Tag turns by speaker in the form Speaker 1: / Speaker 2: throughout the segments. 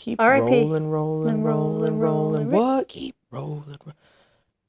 Speaker 1: Keep
Speaker 2: R.I.P.
Speaker 1: rolling. What? Keep rolling.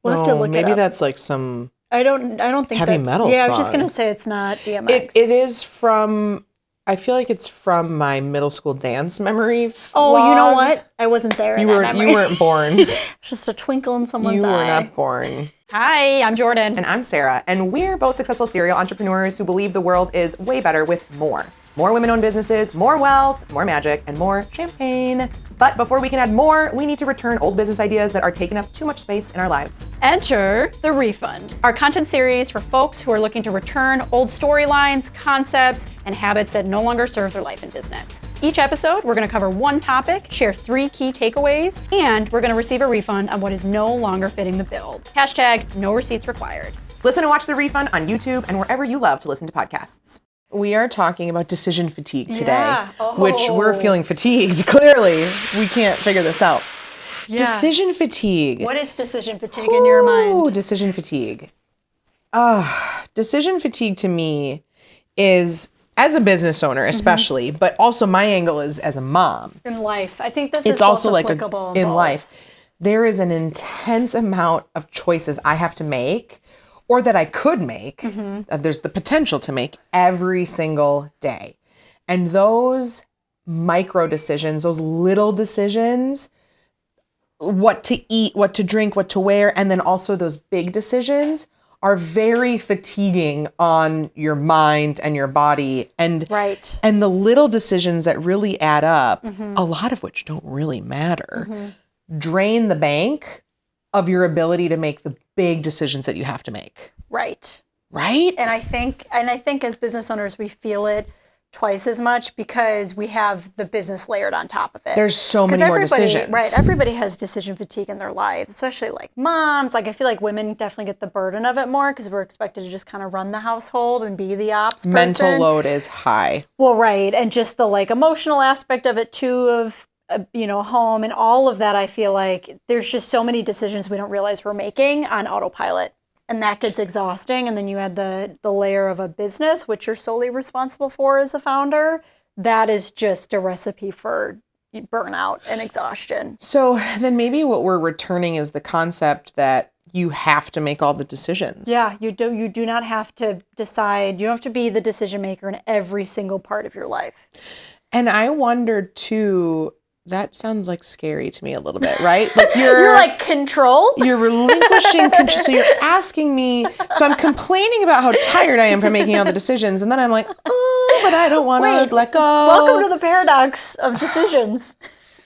Speaker 2: We'll have to look it
Speaker 1: maybe
Speaker 2: up.
Speaker 1: that's like some
Speaker 2: I don't think
Speaker 1: heavy
Speaker 2: that's,
Speaker 1: metal
Speaker 2: yeah,
Speaker 1: song.
Speaker 2: I was just going to say it's not DMX.
Speaker 1: It is from, I feel like it's from my middle school dance memory
Speaker 2: Oh,
Speaker 1: vlog.
Speaker 2: you know what? I wasn't there in that memory.
Speaker 1: You weren't born.
Speaker 2: Just a twinkle in someone's
Speaker 1: You
Speaker 2: eye.
Speaker 1: were not born.
Speaker 2: Hi, I'm Jordyn.
Speaker 3: And I'm Sara, and we're both successful serial entrepreneurs who believe the world is way better with more. More women-owned businesses, more wealth, more magic, and more champagne. But before we can add more, we need to return old business ideas that are taking up too much space in our lives.
Speaker 4: Enter The Refund, our content series for folks who are looking to return old storylines, concepts, and habits that no longer serve their life in business. Each episode, we're going to cover one topic, share 3 key takeaways, and we're going to receive a refund on what is no longer fitting the bill. # no receipts required.
Speaker 3: Listen and watch The Refund on YouTube and wherever you love to listen to podcasts.
Speaker 1: We are talking about decision fatigue today,
Speaker 2: Yeah.
Speaker 1: which we're feeling fatigued. Clearly, we can't figure this out.
Speaker 2: Yeah.
Speaker 1: Decision fatigue.
Speaker 2: What is decision fatigue in your mind?
Speaker 1: Decision fatigue. Decision fatigue to me is, as a business owner especially, but also my angle is as a mom.
Speaker 2: In life. I think this
Speaker 1: It's
Speaker 2: is
Speaker 1: also
Speaker 2: both
Speaker 1: like
Speaker 2: applicable
Speaker 1: in
Speaker 2: both.
Speaker 1: life. There is an intense amount of choices I have to make or that I could make. There's the potential to make every single day. And those micro decisions, those little decisions, what to eat, what to drink, what to wear, and then also those big decisions are very fatiguing on your mind and your body. And,
Speaker 2: Right.
Speaker 1: and the little decisions that really add up, a lot of which don't really matter, drain the bank of your ability to make the big decisions that you have to make.
Speaker 2: Right.
Speaker 1: Right?
Speaker 2: And I think as business owners, we feel it twice as much because we have the business layered on top of it.
Speaker 1: There's so many more decisions.
Speaker 2: Right. Everybody has decision fatigue in their lives, especially like moms. Like I feel like women definitely get the burden of it more because we're expected to just kind of run the household and be the ops person.
Speaker 1: Mental load is high.
Speaker 2: Well, right. And just the like emotional aspect of it too, of home and all of that. I feel like there's just so many decisions we don't realize we're making on autopilot. And that gets exhausting. And then you add the layer of a business, which you're solely responsible for as a founder. That is just a recipe for burnout and exhaustion.
Speaker 1: So then maybe what we're returning is the concept that you have to make all the decisions.
Speaker 2: Yeah, you do not have to decide. You don't have to be the decision maker in every single part of your life.
Speaker 1: And I wondered too, that sounds like scary to me a little bit, right? Like
Speaker 2: You're like control?
Speaker 1: You're relinquishing control. So you're asking me, so I'm complaining about how tired I am from making all the decisions. And then I'm like, oh, but I don't want to let go.
Speaker 2: Welcome to the paradox of decisions.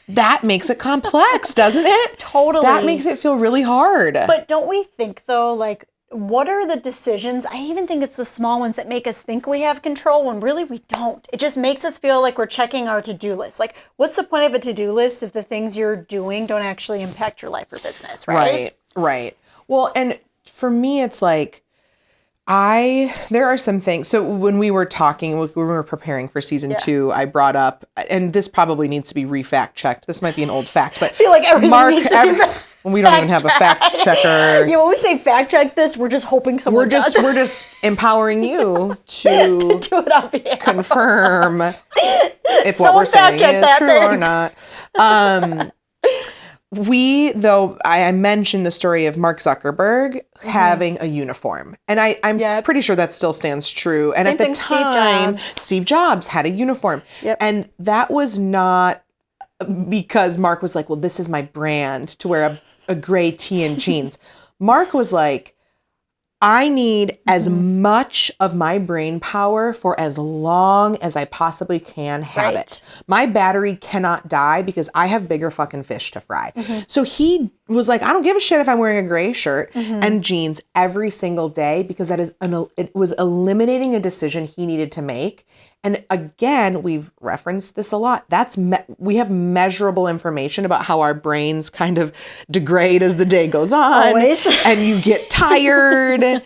Speaker 1: That makes it complex, doesn't it?
Speaker 2: Totally.
Speaker 1: That makes it feel really hard.
Speaker 2: But don't we think though, like, what are the decisions? I even think it's the small ones that make us think we have control when really we don't. It just makes us feel like we're checking our to-do list. Like, what's the point of a to-do list if the things you're doing don't actually impact your life or business, right?
Speaker 1: Right. Well, and for me, it's like, there are some things. So when we were talking, when we were preparing for season 2, I brought up, and this probably needs to be re-fact checked. This might be an old fact, but I
Speaker 2: feel like everything needs to be
Speaker 1: we don't even have a fact checker.
Speaker 2: Yeah, when we say fact check this, we're just hoping someone does.
Speaker 1: We're just empowering you to
Speaker 2: do it on behalf
Speaker 1: confirm if what we're saying is true or not. I mentioned the story of Mark Zuckerberg having a uniform. And I'm pretty sure that still stands true. And at the time, Steve Jobs had a uniform.
Speaker 2: Yep.
Speaker 1: And that was not because Mark was like, well, this is my brand to wear a gray tee and jeans. Mark was like, I need as much of my brain power for as long as I possibly can have it. My battery cannot die because I have bigger fucking fish to fry. So he was like, I don't give a shit if I'm wearing a gray shirt and jeans every single day because it was eliminating a decision he needed to make. And again, we've referenced this a lot. We have measurable information about how our brains kind of degrade as the day goes on.
Speaker 2: Always.
Speaker 1: And you get tired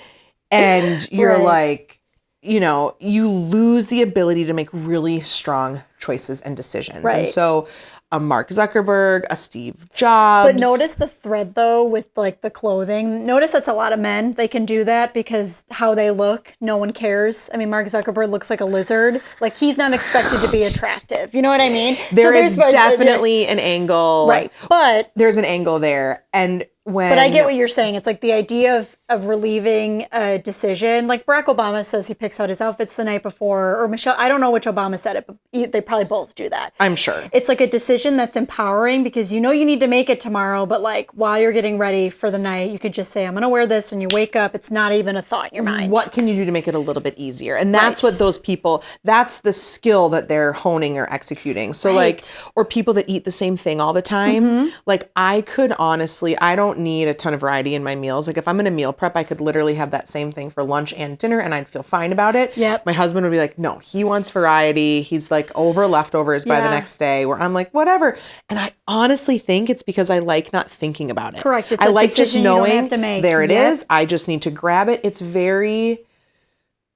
Speaker 1: and you're like, you lose the ability to make really strong choices and decisions.
Speaker 2: Right.
Speaker 1: And so a Mark Zuckerberg, a Steve Jobs.
Speaker 2: But notice the thread though with like the clothing. Notice that's a lot of men. They can do that because how they look, no one cares. I mean, Mark Zuckerberg looks like a lizard. Like he's not expected to be attractive. You know what I mean?
Speaker 1: There is definitely an angle.
Speaker 2: Right. But
Speaker 1: there's an angle there. And
Speaker 2: But I get what you're saying. It's like the idea of relieving a decision. Like Barack Obama says he picks out his outfits the night before, or Michelle, I don't know which Obama said it, but they probably both do that.
Speaker 1: I'm sure.
Speaker 2: It's like a decision that's empowering because you know you need to make it tomorrow, but like while you're getting ready for the night, you could just say, I'm going to wear this, and you wake up, it's not even a thought in your mind.
Speaker 1: What can you do to make it a little bit easier? And that's what those people, that's the skill that they're honing or executing. So like, or people that eat the same thing all the time. Like I could honestly, I don't need a ton of variety in my meals. Like if I'm in a meal prep, I could literally have that same thing for lunch and dinner and I'd feel fine about it.
Speaker 2: Yep.
Speaker 1: My husband would be like, no, he wants variety. He's like over leftovers by the next day, where I'm like, whatever. And I honestly think it's because I like not thinking about it.
Speaker 2: Correct. It's
Speaker 1: I
Speaker 2: a
Speaker 1: like just
Speaker 2: decision you don't
Speaker 1: knowing
Speaker 2: have to make.
Speaker 1: there it is. I just need to grab it. It's very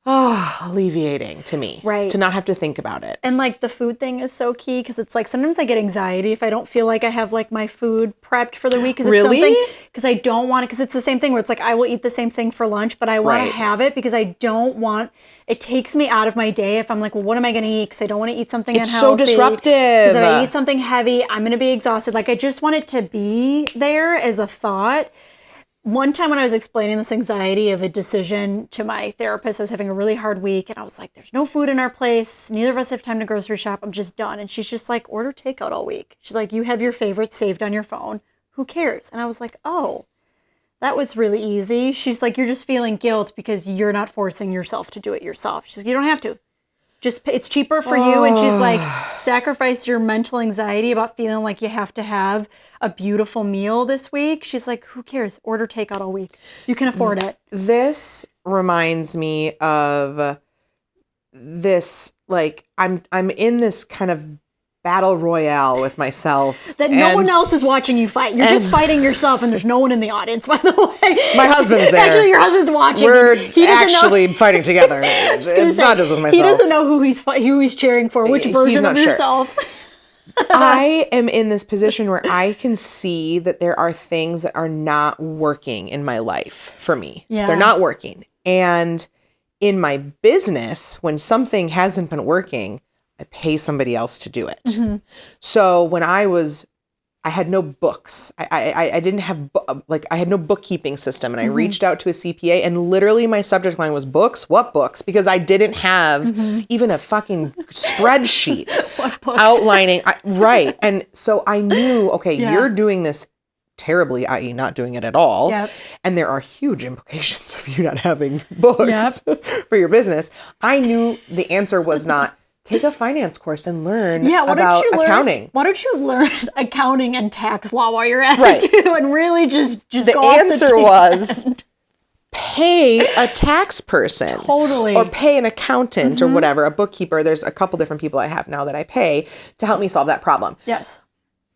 Speaker 1: alleviating to me.
Speaker 2: Right.
Speaker 1: To not have to think about it.
Speaker 2: And like the food thing is so key because it's like sometimes I get anxiety if I don't feel like I have like my food prepped for the week. Cause it's something, because I don't want it, because it's the same thing where it's like I will eat the same thing for lunch, but I want to have it because I don't want, it takes me out of my day if I'm like, well, what am I going to eat? Because I don't want to eat something unhealthy.
Speaker 1: It's so disruptive.
Speaker 2: Because if I eat something heavy, I'm going to be exhausted. Like I just want it to be there as a thought. One time when I was explaining this anxiety of a decision to my therapist, I was having a really hard week and I was like, there's no food in our place. Neither of us have time to grocery shop. I'm just done. And she's just like, order takeout all week. She's like, you have your favorites saved on your phone. Who cares? And I was like, oh, that was really easy. She's like, you're just feeling guilt because you're not forcing yourself to do it yourself. She's like, you don't have to. Just it's cheaper for you. And she's like, sacrifice your mental anxiety about feeling like you have to have a beautiful meal this week. She's like, who cares? Order takeout all week. You can afford it.
Speaker 1: This reminds me of this, like I'm in this kind of battle royale with myself.
Speaker 2: That no one else is watching you fight. You're just fighting yourself and there's no one in the audience, by the way.
Speaker 1: My husband's there.
Speaker 2: Actually, your husband's watching.
Speaker 1: We're actually fighting together. It's not just with myself.
Speaker 2: He doesn't know who he's cheering for, which version of yourself.
Speaker 1: I am in this position where I can see that there are things that are not working in my life for me.
Speaker 2: Yeah.
Speaker 1: They're not working. And in my business, when something hasn't been working, I pay somebody else to do it. So when I had no books. I didn't have, I had no bookkeeping system. And I reached out to a CPA and literally my subject line was books. What books? Because I didn't have even a fucking spreadsheet outlining. Right. And so I knew, okay, you're doing this terribly, i.e. not doing it at all.
Speaker 2: Yep.
Speaker 1: And there are huge implications of you not having books for your business. I knew the answer was not, take a finance course and learn about accounting.
Speaker 2: Why don't you learn accounting and tax law while you're at
Speaker 1: Right.
Speaker 2: it too, and really just
Speaker 1: the
Speaker 2: go off
Speaker 1: answer was pay a tax person.
Speaker 2: Totally.
Speaker 1: Or pay an accountant or whatever, a bookkeeper. There's a couple different people I have now that I pay to help me solve that problem.
Speaker 2: Yes.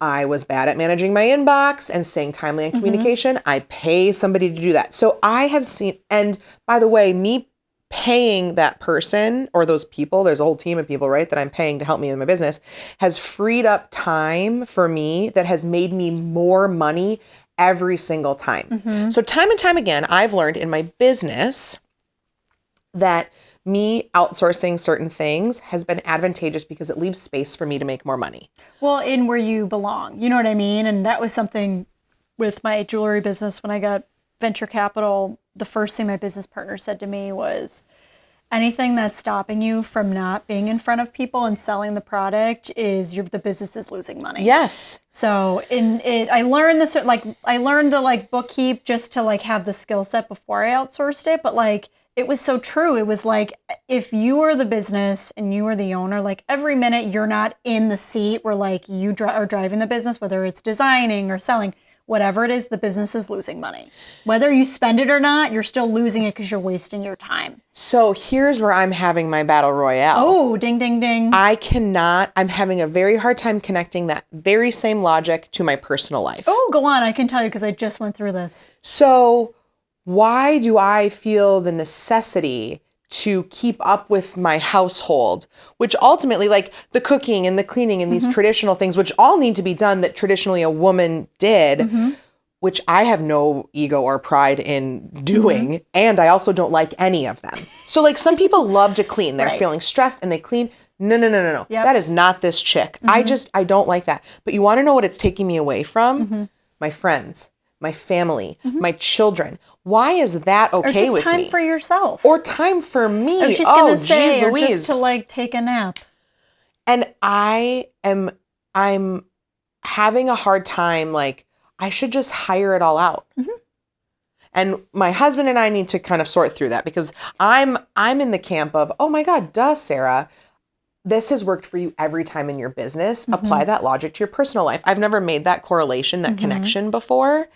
Speaker 1: I was bad at managing my inbox and staying timely in communication. I pay somebody to do that. So I have seen, and by the way, me paying that person or those people, there's a whole team of people, right, that I'm paying to help me in my business, has freed up time for me that has made me more money every single time. So time and time again, I've learned in my business that me outsourcing certain things has been advantageous because it leaves space for me to make more money.
Speaker 2: Well, in where you belong, you know what I mean? And that was something with my jewelry business when I got venture capital. The first thing my business partner said to me was, anything that's stopping you from not being in front of people and selling the product is the business is losing money.
Speaker 1: Yes.
Speaker 2: So I learned this, I learned to bookkeep just to have the skill set before I outsourced it. But it was so true. It was if you are the business and you are the owner, every minute you're not in the seat where you are driving the business, whether it's designing or selling, whatever it is, the business is losing money. Whether you spend it or not, you're still losing it because you're wasting your time.
Speaker 1: So here's where I'm having my battle royale.
Speaker 2: Oh, ding, ding, ding.
Speaker 1: I'm having a very hard time connecting that very same logic to my personal life.
Speaker 2: Oh, go on. I can tell you because I just went through this.
Speaker 1: So why do I feel the necessity to keep up with my household, which ultimately, like the cooking and the cleaning and these traditional things, which all need to be done that traditionally a woman did, which I have no ego or pride in doing. And I also don't like any of them. So like some people love to clean. They're feeling stressed and they clean. No. Yep. That is not this chick. I don't like that. But you want to know what it's taking me away from? My friends, my family, my children. Why is that okay with me?
Speaker 2: Or just time for yourself.
Speaker 1: Or time for me.
Speaker 2: I was just gonna say, or just to like take a nap.
Speaker 1: And I'm having a hard time, like, I should just hire it all out. And my husband and I need to kind of sort through that because I'm in the camp of, oh my God, duh, Sarah. This has worked for you every time in your business. Apply that logic to your personal life. I've never made that correlation, that connection before.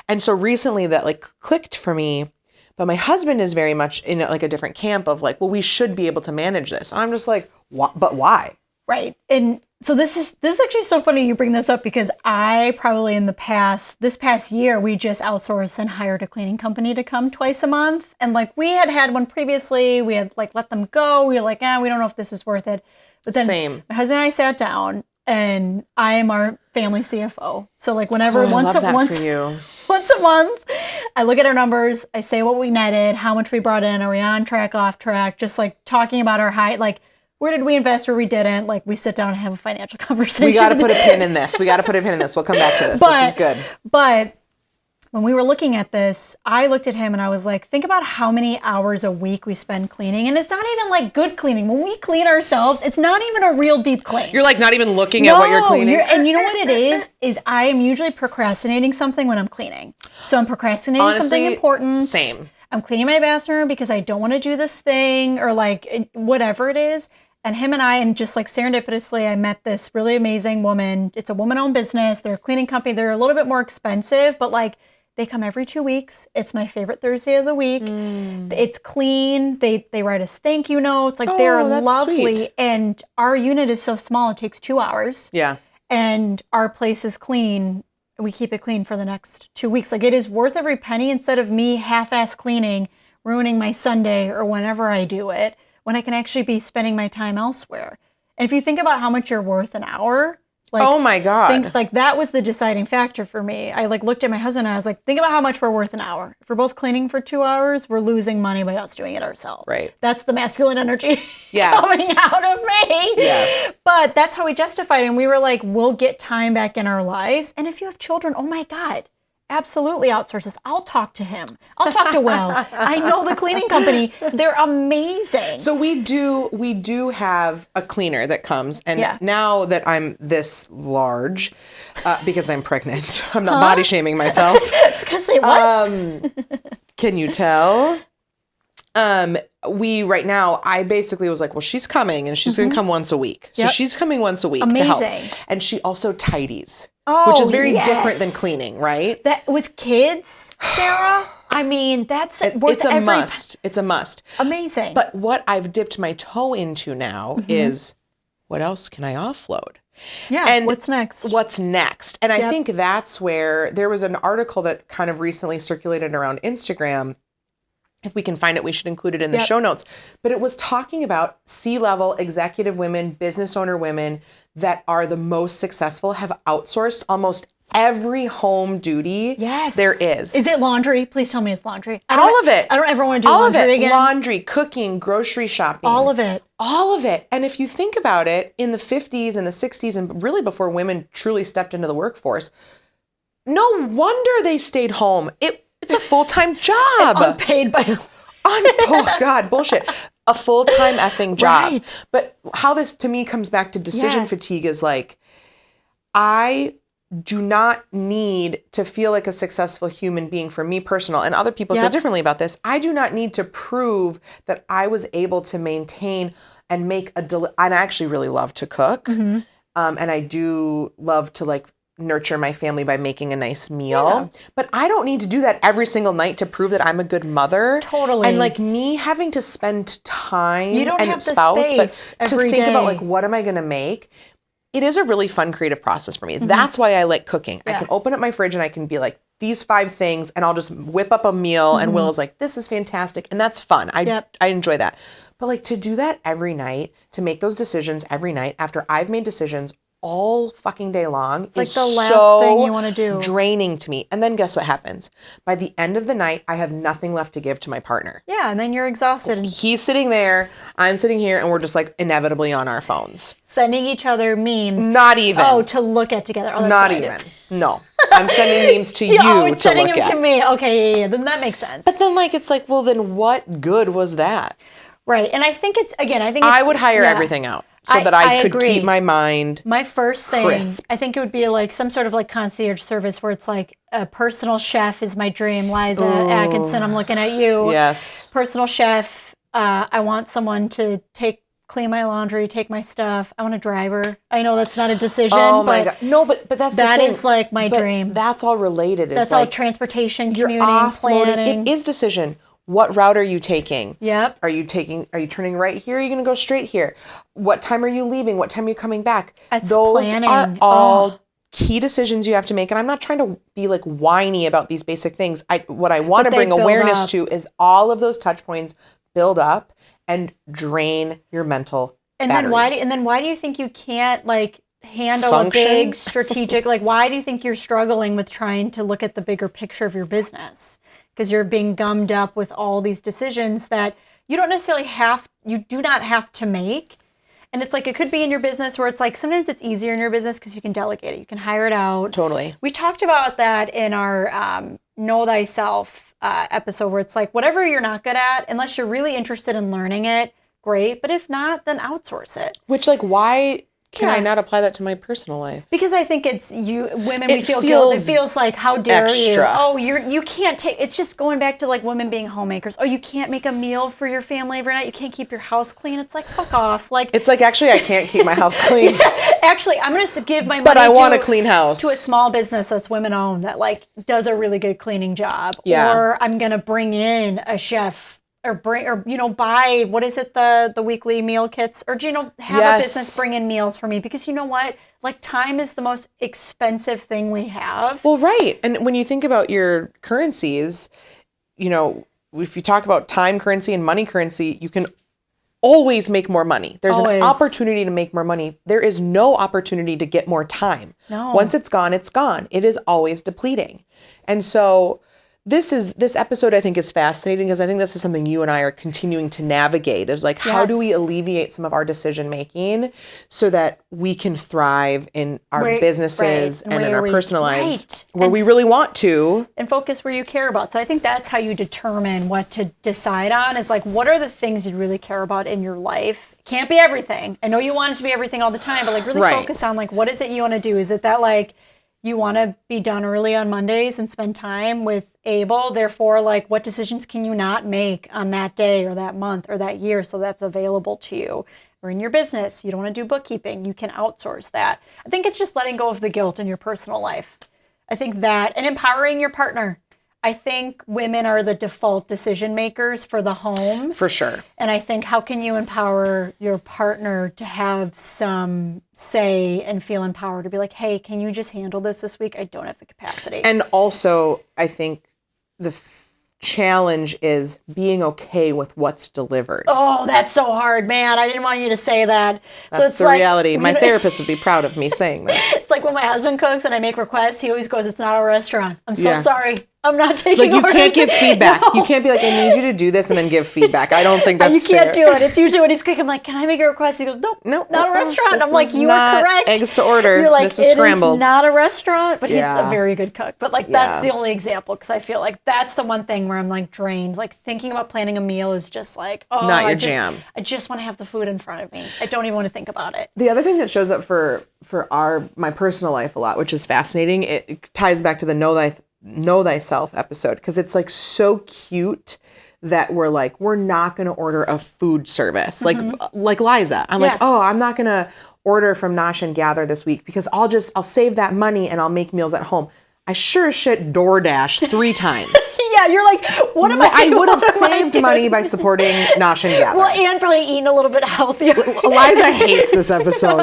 Speaker 1: And so recently that like clicked for me. But my husband is very much in like a different camp of like, well, we should be able to manage this. And I'm just like, but why?
Speaker 2: Right. And so this is actually so funny you bring this up because I probably this past year, we just outsourced and hired a cleaning company to come twice a month. And like we had one previously, we had like let them go. We were like, we don't know if this is worth it. But then my husband and I sat down and I am our family CFO. So like whenever once a month, I look at our numbers, I say what we netted, how much we brought in, are we on track, off track, just like talking about our like where did we invest, where we didn't, like we sit down and have a financial conversation.
Speaker 1: We got to put a pin in this. We'll come back to this. This is good.
Speaker 2: But when we were looking at this, I looked at him and I was like, think about how many hours a week we spend cleaning. And it's not even like good cleaning. When we clean ourselves, it's not even a real deep clean.
Speaker 1: You're like not even looking at what you're cleaning.
Speaker 2: And you know what it is I am usually procrastinating something when I'm cleaning. So I'm procrastinating something important.
Speaker 1: Same.
Speaker 2: I'm cleaning my bathroom because I don't want to do this thing or like whatever it is. And him and I, and just like serendipitously, I met this really amazing woman. It's a woman-owned business. They're a cleaning company. They're a little bit more expensive, but like they come every 2 weeks. It's my favorite Thursday of the week. It's clean. They write us thank you notes. Like they're lovely. Sweet. And our unit is so small, it takes 2 hours.
Speaker 1: Yeah.
Speaker 2: And our place is clean. We keep it clean for the next 2 weeks. Like it is worth every penny instead of me half-ass cleaning, ruining my Sunday or whenever I do it, when I can actually be spending my time elsewhere. And if you think about how much you're worth an hour, like,
Speaker 1: oh my God.
Speaker 2: Like that was the deciding factor for me. I like looked at my husband and I was like, think about how much we're worth an hour. If we're both cleaning for 2 hours, we're losing money by us doing it ourselves.
Speaker 1: Right.
Speaker 2: That's the masculine energy coming out of me.
Speaker 1: Yes.
Speaker 2: But that's how we justified it. And we were like, we'll get time back in our lives. And if you have children, oh my God. Absolutely outsource this. I'll talk to him. I'll talk to Will. I know the cleaning company. They're amazing.
Speaker 1: So we do have a cleaner that comes, and now that I'm this large, because I'm pregnant, I'm not body shaming myself.
Speaker 2: I was gonna say what?
Speaker 1: Can you tell? Right now, I basically was like, well, she's coming and she's going to come once a week. So she's coming once a week to help. And she also tidies, which is very different than cleaning, right?
Speaker 2: That with kids, Sarah, I mean, it's a
Speaker 1: must. It's a must.
Speaker 2: Amazing.
Speaker 1: But what I've dipped my toe into now is what else can I offload?
Speaker 2: Yeah.
Speaker 1: And
Speaker 2: what's next?
Speaker 1: And I think that's where there was an article that kind of recently circulated around Instagram. If we can find it, we should include it in the show notes. But it was talking about C-level executive women, business owner women that are the most successful have outsourced almost every home duty there is.
Speaker 2: Is it laundry? Please tell me it's laundry.
Speaker 1: All of it.
Speaker 2: I don't ever want to do laundry again.
Speaker 1: Laundry, cooking, grocery shopping.
Speaker 2: All of it.
Speaker 1: All of it. And if you think about it, in the 50s and the 60s, and really before women truly stepped into the workforce, no wonder they stayed home. It's a full-time job.
Speaker 2: Unpaid by...
Speaker 1: Oh, God, bullshit. A full-time effing job.
Speaker 2: Right.
Speaker 1: But how this, to me, comes back to decision fatigue is like, I do not need to feel like a successful human being for me personal, and other people feel differently about this. I do not need to prove that I was able to maintain and make and I actually really love to cook. And I do love to like nurture my family by making a nice meal. But I don't need to do that every single night to prove that I'm a good mother.
Speaker 2: Totally.
Speaker 1: And like me having to spend time
Speaker 2: you don't
Speaker 1: and
Speaker 2: have
Speaker 1: spouse,
Speaker 2: the space
Speaker 1: but to
Speaker 2: every
Speaker 1: think
Speaker 2: day.
Speaker 1: about like, what am I going to make? It is a really fun creative process for me. That's why I like cooking. I can open up my fridge and I can be like, these 5 things and I'll just whip up a meal. And Will is like, this is fantastic. And that's fun. I enjoy that. But like to do that every night, to make those decisions every night after I've made decisions all fucking day long, it's
Speaker 2: like
Speaker 1: is
Speaker 2: the last
Speaker 1: so
Speaker 2: thing you want to do.
Speaker 1: draining to me. And then guess what happens? By the end of the night, I have nothing left to give to my partner.
Speaker 2: Yeah, and then you're exhausted and
Speaker 1: He's sitting there, I'm sitting here, and we're just like inevitably on our phones.
Speaker 2: sending each other memes.
Speaker 1: Not even.
Speaker 2: Oh, to look at together. Oh, that's
Speaker 1: Not
Speaker 2: what I
Speaker 1: even.
Speaker 2: do.
Speaker 1: No. I'm sending memes to you
Speaker 2: Oh,
Speaker 1: to
Speaker 2: sending
Speaker 1: look
Speaker 2: them
Speaker 1: at.
Speaker 2: to me. Okay, yeah. Then that makes sense.
Speaker 1: But then like it's like, well then what good was that?
Speaker 2: Right. And I think it's, again,
Speaker 1: I would hire everything out so that I could
Speaker 2: agree.
Speaker 1: keep my mind
Speaker 2: My first thing,
Speaker 1: crisp.
Speaker 2: I think it would be like some sort of like concierge service where it's like a personal chef is my dream. Liza Atkinson, I'm looking at you.
Speaker 1: Yes.
Speaker 2: Personal chef. I want someone to clean my laundry, take my stuff. I want a driver. I know that's not a decision.
Speaker 1: Oh my
Speaker 2: but
Speaker 1: God. No, but that's the
Speaker 2: that
Speaker 1: thing.
Speaker 2: is like my
Speaker 1: But
Speaker 2: dream.
Speaker 1: That's all related.
Speaker 2: That's
Speaker 1: It's
Speaker 2: all
Speaker 1: like
Speaker 2: transportation,
Speaker 1: you're
Speaker 2: commuting,
Speaker 1: offloading.
Speaker 2: planning.
Speaker 1: It is decision. What route are you taking?
Speaker 2: Yep.
Speaker 1: Are you turning right here? Are you going to go straight here? What time are you leaving? What time are you coming back?
Speaker 2: It's
Speaker 1: Those
Speaker 2: planning.
Speaker 1: are all
Speaker 2: Oh.
Speaker 1: key decisions you have to make. And I'm not trying to be like whiny about these basic things. What I want to
Speaker 2: they
Speaker 1: bring
Speaker 2: build
Speaker 1: awareness
Speaker 2: up.
Speaker 1: to is all of those touch points build up and drain your mental
Speaker 2: And
Speaker 1: battery.
Speaker 2: then why do you think you can't like handle
Speaker 1: Function?
Speaker 2: a big strategic like why do you think you're struggling with trying to look at the bigger picture of your business? Because you're being gummed up with all these decisions that you do not have to make. And it's like it could be in your business where it's like sometimes it's easier in your business because you can delegate it. You can hire it out.
Speaker 1: Totally.
Speaker 2: We talked about that in our Know Thyself episode where it's like whatever you're not good at, unless you're really interested in learning it, great. But if not, then outsource it.
Speaker 1: Which like why can I
Speaker 2: Yeah.
Speaker 1: not apply that to my personal life?
Speaker 2: Because I think it's women,
Speaker 1: It
Speaker 2: we feel guilt. It
Speaker 1: feels
Speaker 2: feels like, how dare you?
Speaker 1: extra.
Speaker 2: Oh, you can't take, it's just going back to like women being homemakers. Oh, you can't make a meal for your family every night. You can't keep your house clean. It's like, fuck off. Like,
Speaker 1: It's like actually I can't keep my house clean.
Speaker 2: actually, I'm going to give my money
Speaker 1: But I want
Speaker 2: to
Speaker 1: a clean house.
Speaker 2: to a small business that's women owned that like does a really good cleaning job.
Speaker 1: Yeah.
Speaker 2: Or I'm going to bring in a chef or buy, what is it, the weekly meal kits, or have a business bring in meals for me, because you know what, like time is the most expensive thing we have.
Speaker 1: Well, right. And when you think about your currencies, if you talk about time currency and money currency, you can always make more money. There's
Speaker 2: Always.
Speaker 1: an opportunity to make more money. There is no opportunity to get more time.
Speaker 2: No.
Speaker 1: Once it's gone, it's gone. It is always depleting. And so this episode I think is fascinating because I think this is something you and I are continuing to navigate. Is like, how do
Speaker 2: Yes.
Speaker 1: we alleviate some of our decision making so that we can thrive in our
Speaker 2: Where-
Speaker 1: businesses
Speaker 2: right,
Speaker 1: and in
Speaker 2: where
Speaker 1: our
Speaker 2: we-
Speaker 1: personal lives
Speaker 2: right.
Speaker 1: where
Speaker 2: And-
Speaker 1: we really want to.
Speaker 2: And focus where you care about. So I think that's how you determine what to decide on, is like, what are the things you really care about in your life? Can't be everything. I know you want it to be everything all the time, but like really
Speaker 1: Right.
Speaker 2: focus on like, what is it you want to do? Is it that like you want to be done early on Mondays and spend time with Abel? Therefore, like, what decisions can you not make on that day or that month or that year so that's available to you? Or in your business, you don't want to do bookkeeping, you can outsource that. I think it's just letting go of the guilt in your personal life. I think that, and empowering your partner. I think women are the default decision makers for the home.
Speaker 1: For sure.
Speaker 2: And I think, how can you empower your partner to have some say and feel empowered to be like, hey, can you just handle this week? I don't have the capacity.
Speaker 1: And also, I think the challenge is being okay with what's delivered.
Speaker 2: Oh, that's so hard, man. I didn't want you to say that. So
Speaker 1: That's
Speaker 2: it's
Speaker 1: the
Speaker 2: like,
Speaker 1: reality. My therapist would be proud of me saying that.
Speaker 2: It's like when my husband cooks and I make requests, he always goes, it's not a restaurant. I'm so
Speaker 1: Yeah.
Speaker 2: sorry. I'm not taking
Speaker 1: Like, you
Speaker 2: orders."
Speaker 1: can't give feedback.
Speaker 2: No.
Speaker 1: You can't be like, I need you to do this and then give feedback. I don't think that's
Speaker 2: You can't
Speaker 1: fair.
Speaker 2: do it. It's usually when he's cooking, I'm like, can I make a request? He goes, nope,
Speaker 1: Nope,
Speaker 2: not a restaurant.
Speaker 1: this
Speaker 2: I'm like,
Speaker 1: is
Speaker 2: you
Speaker 1: not
Speaker 2: are correct.
Speaker 1: eggs to order.
Speaker 2: You're like,
Speaker 1: This is
Speaker 2: it
Speaker 1: scrambled.
Speaker 2: is not a restaurant, but he's
Speaker 1: Yeah.
Speaker 2: a very good cook. But like, that's
Speaker 1: Yeah.
Speaker 2: the only example, because I feel like that's the one thing where I'm like drained. Like thinking about planning a meal is just like, oh,
Speaker 1: Not your jam.
Speaker 2: I just want to have the food in front of me. I don't even want to think about it.
Speaker 1: The other thing that shows up for my personal life a lot, which is fascinating, it ties back to the Know Thyself episode, because it's like so cute that we're not going to order a food service like Liza. I'm like, oh, I'm not going to order from Nosh and Gather this week because I'll save that money and I'll make meals at home. I sure as shit DoorDash 3 times.
Speaker 2: Yeah, you're like, what am
Speaker 1: I would have
Speaker 2: what am I
Speaker 1: saved
Speaker 2: doing?
Speaker 1: money by supporting Nosh and Gather.
Speaker 2: Well, and probably eating a little bit healthier.
Speaker 1: Eliza hates this episode.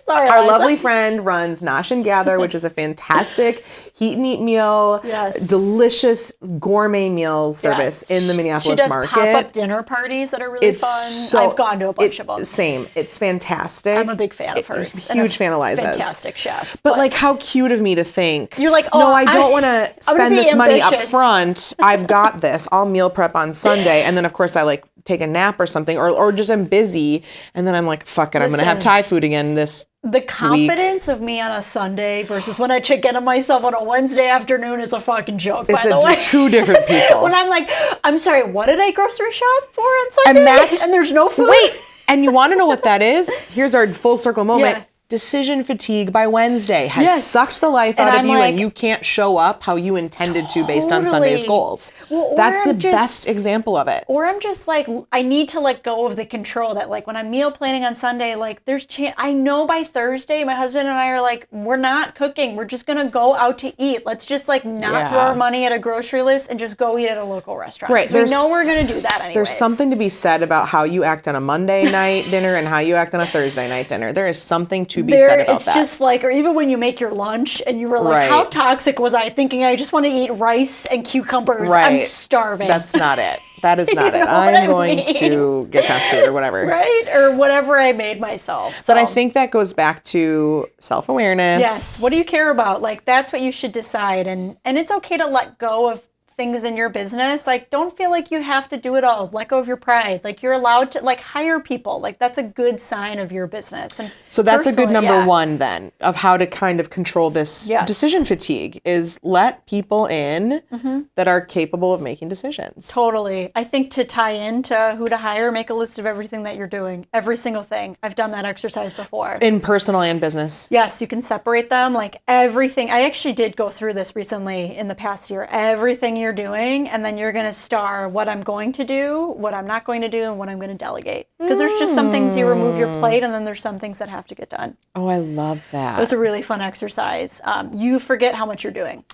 Speaker 2: Sorry,
Speaker 1: Our
Speaker 2: Eliza.
Speaker 1: lovely friend runs Nosh and Gather, which is a fantastic heat and eat meal,
Speaker 2: Yes.
Speaker 1: delicious gourmet meal service in the Minneapolis
Speaker 2: She does
Speaker 1: market.
Speaker 2: pop-up dinner parties that are really
Speaker 1: It's
Speaker 2: fun.
Speaker 1: so
Speaker 2: I've gone to a bunch of them.
Speaker 1: Same. It's fantastic.
Speaker 2: I'm a big fan of hers. and
Speaker 1: Huge
Speaker 2: a
Speaker 1: fan of Liza's.
Speaker 2: Fantastic chef.
Speaker 1: But like, how cute of me to think.
Speaker 2: You're like,
Speaker 1: no,
Speaker 2: oh,
Speaker 1: I don't want to
Speaker 2: I'm gonna
Speaker 1: spend
Speaker 2: be
Speaker 1: this money up
Speaker 2: ambitious.
Speaker 1: front. I've got this. I'll meal prep on Sunday, and then of course I like take a nap or something, or just I'm busy, and then I'm like, fuck it, I'm gonna have
Speaker 2: Listen.
Speaker 1: Thai food again this.
Speaker 2: The confidence of me on a Sunday versus when I check in on myself on a Wednesday afternoon is a fucking joke, by the way.
Speaker 1: It's two different people.
Speaker 2: When I'm like, I'm sorry, what did I grocery shop for on Sunday?
Speaker 1: And that's
Speaker 2: there's no food?
Speaker 1: Wait, and you want to know what that is? Here's our full circle moment.
Speaker 2: Yeah.
Speaker 1: Decision fatigue by Wednesday has
Speaker 2: Yes.
Speaker 1: sucked the life
Speaker 2: And
Speaker 1: out of
Speaker 2: I'm
Speaker 1: you,
Speaker 2: like,
Speaker 1: and you can't show up how you intended to based on Sunday's
Speaker 2: Totally.
Speaker 1: goals.
Speaker 2: Well, or
Speaker 1: That's the
Speaker 2: I'm just-
Speaker 1: best example of it.
Speaker 2: Or I'm just like, I need to let go of the control that like when I'm meal planning on Sunday, like there's I know by Thursday, my husband and I are like, we're not cooking. We're just going to go out to eat. Let's just like not
Speaker 1: Yeah.
Speaker 2: throw our money at a grocery list and just go eat at a local restaurant.
Speaker 1: Right,
Speaker 2: 'Cause we know we're going to do that anyways.
Speaker 1: There's something to be said about how you act on a Monday night dinner and how you act on a Thursday night dinner. There is something to be said about
Speaker 2: it's
Speaker 1: that.
Speaker 2: just like, or even when you make your lunch and you were like,
Speaker 1: Right.
Speaker 2: how toxic was I thinking I just want to eat rice and cucumbers? I'm
Speaker 1: Right.
Speaker 2: starving.
Speaker 1: That's not it. That is not
Speaker 2: You
Speaker 1: it.
Speaker 2: know what
Speaker 1: I'm
Speaker 2: I
Speaker 1: going
Speaker 2: mean?
Speaker 1: to get fast food or whatever.
Speaker 2: right? Or whatever I made myself.
Speaker 1: But I
Speaker 2: So,
Speaker 1: think that goes back to self-awareness.
Speaker 2: yes. What do you care about? Like, that's what you should decide. And it's okay to let go of things in your business. Like, don't feel like you have to do it all. Let go of your pride. Like, you're allowed to like hire people. Like, that's a good sign of your business. And
Speaker 1: So that's a good
Speaker 2: personally,
Speaker 1: number
Speaker 2: yeah.
Speaker 1: one then of how to kind of control this
Speaker 2: Yes.
Speaker 1: decision fatigue is let people in
Speaker 2: Mm-hmm.
Speaker 1: that are capable of making decisions.
Speaker 2: Totally. I think to tie into who to hire, make a list of everything that you're doing, every single thing. I've done that exercise before.
Speaker 1: In personal and business.
Speaker 2: Yes, you can separate them, like everything. I actually did go through this recently in the past year. Everything you're doing, and then you're going to star what I'm going to do, what I'm not going to do, and what I'm going to delegate. Because there's just some things you remove your plate, and then there's some things that have to get done.
Speaker 1: Oh, I love that.
Speaker 2: It was a really fun exercise. You forget how much you're doing.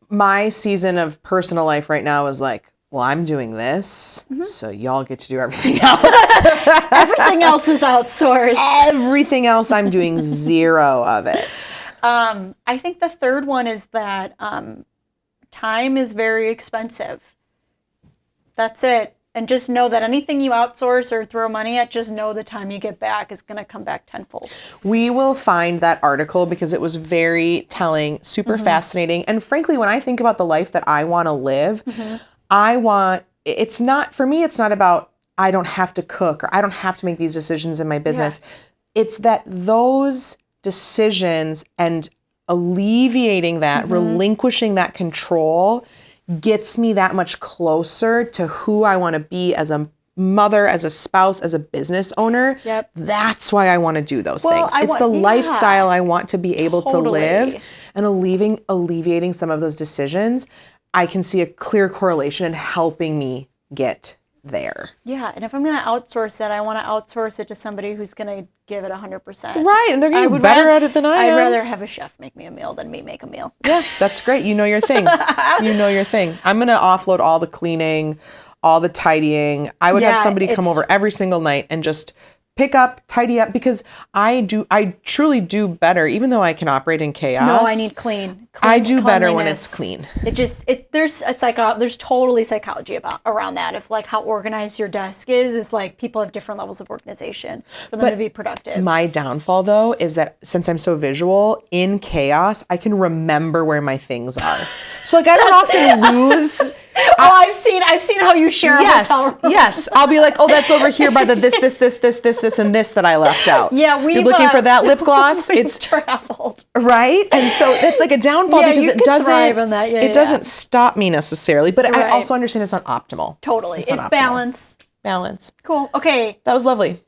Speaker 1: My season of personal life right now is like, well, I'm doing this,
Speaker 2: Mm-hmm.
Speaker 1: so y'all get to do everything else.
Speaker 2: Everything else is outsourced.
Speaker 1: Everything else, I'm doing zero of it.
Speaker 2: I think the third one is that time is very expensive. That's it. And just know that anything you outsource or throw money at, just know the time you get back is going to come back tenfold.
Speaker 1: We will find that article because it was very telling, super
Speaker 2: Mm-hmm.
Speaker 1: fascinating. And frankly, when I think about the life that I want to live,
Speaker 2: Mm-hmm.
Speaker 1: it's not, for me, it's not about I don't have to cook or I don't have to make these decisions in my business. It's that those decisions and alleviating that,
Speaker 2: Mm-hmm.
Speaker 1: relinquishing that control gets me that much closer to who I want to be as a mother, as a spouse, as a business owner.
Speaker 2: Yep.
Speaker 1: That's why I want to do those
Speaker 2: Well,
Speaker 1: things. It's the
Speaker 2: yeah.
Speaker 1: lifestyle I want to be able
Speaker 2: Totally.
Speaker 1: to live, and alleviating some of those decisions. I can see a clear correlation in helping me get there.
Speaker 2: Yeah, and if I'm going to outsource it, I want to outsource it to somebody who's going to give it 100%.
Speaker 1: Right, and they're
Speaker 2: I
Speaker 1: getting
Speaker 2: would
Speaker 1: better
Speaker 2: rather-
Speaker 1: at it than I am.
Speaker 2: I'd rather have a chef make me a meal than me make a meal.
Speaker 1: Yeah, that's great. You know your thing. You know your thing. I'm going to offload all the cleaning, all the tidying. I would have
Speaker 2: Yeah,
Speaker 1: somebody come
Speaker 2: it's-
Speaker 1: over every single night and just pick up, tidy up, because I truly do better, even though I can operate in chaos.
Speaker 2: No, I need clean.
Speaker 1: I do better when it's
Speaker 2: cleanliness.
Speaker 1: clean.
Speaker 2: There's totally psychology around that. If like how organized your desk is like people have different levels of organization for them to be productive.
Speaker 1: My downfall, though, is that since I'm so visual, in chaos, I can remember where my things are. So, like, I don't often lose.
Speaker 2: I've seen how you share a hotel room.
Speaker 1: Yes. I'll be like, oh, that's over here by the this, and this that I left out.
Speaker 2: Yeah,
Speaker 1: You're looking for that lip gloss?
Speaker 2: We've
Speaker 1: It's
Speaker 2: traveled.
Speaker 1: right. And so it's like a downfall
Speaker 2: Yeah,
Speaker 1: because
Speaker 2: you
Speaker 1: it
Speaker 2: can
Speaker 1: doesn't,
Speaker 2: thrive on that. Yeah,
Speaker 1: it doesn't stop me necessarily. But I
Speaker 2: Right.
Speaker 1: also understand it's not optimal.
Speaker 2: Totally.
Speaker 1: It's not
Speaker 2: It
Speaker 1: optimal.
Speaker 2: balanced.
Speaker 1: Balance.
Speaker 2: Cool. Okay.
Speaker 1: That was lovely.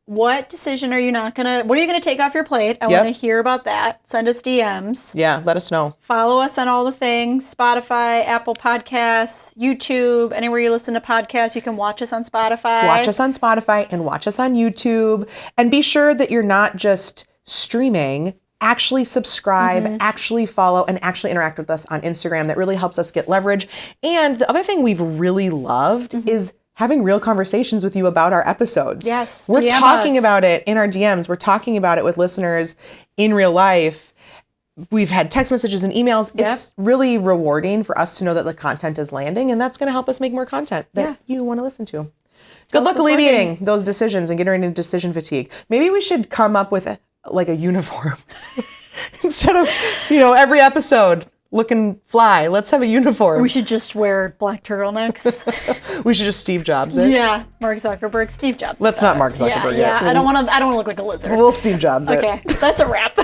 Speaker 2: What decision are you not gonna? What are you gonna take off your plate? I
Speaker 1: Yep.
Speaker 2: want to hear about that. Send us DMs.
Speaker 1: Yeah. Let us know.
Speaker 2: Follow us on all the things: Spotify, Apple Podcasts, YouTube, anywhere you listen to podcasts. You can watch us on Spotify.
Speaker 1: Watch us on Spotify and watch us on YouTube. And be sure that you're not just streaming,
Speaker 3: actually subscribe, actually follow, and actually interact with us on Instagram. That really helps us get leverage. And the other thing we've really loved is having real conversations with you about our episodes.
Speaker 2: Yes.
Speaker 3: We're
Speaker 2: DM
Speaker 3: talking
Speaker 2: us.
Speaker 3: about it in our DMs. We're talking about it with listeners in real life. We've had text messages and emails.
Speaker 2: Yep.
Speaker 3: It's really rewarding for us to know that the content is landing, and that's going to help us make more content that you want to listen to. Good luck alleviating those decisions and getting rid of decision fatigue. Maybe we should come up with a uniform instead of, every episode looking fly. Let's have a uniform.
Speaker 2: We should just wear black turtlenecks.
Speaker 3: We should just Steve Jobs it.
Speaker 2: Yeah, Mark Zuckerberg, Steve Jobs.
Speaker 3: Let's not Mark Zuckerberg
Speaker 2: Yeah,
Speaker 3: yet.
Speaker 2: I don't want to look like a lizard.
Speaker 3: We'll Steve Jobs it.
Speaker 2: Okay, that's a wrap.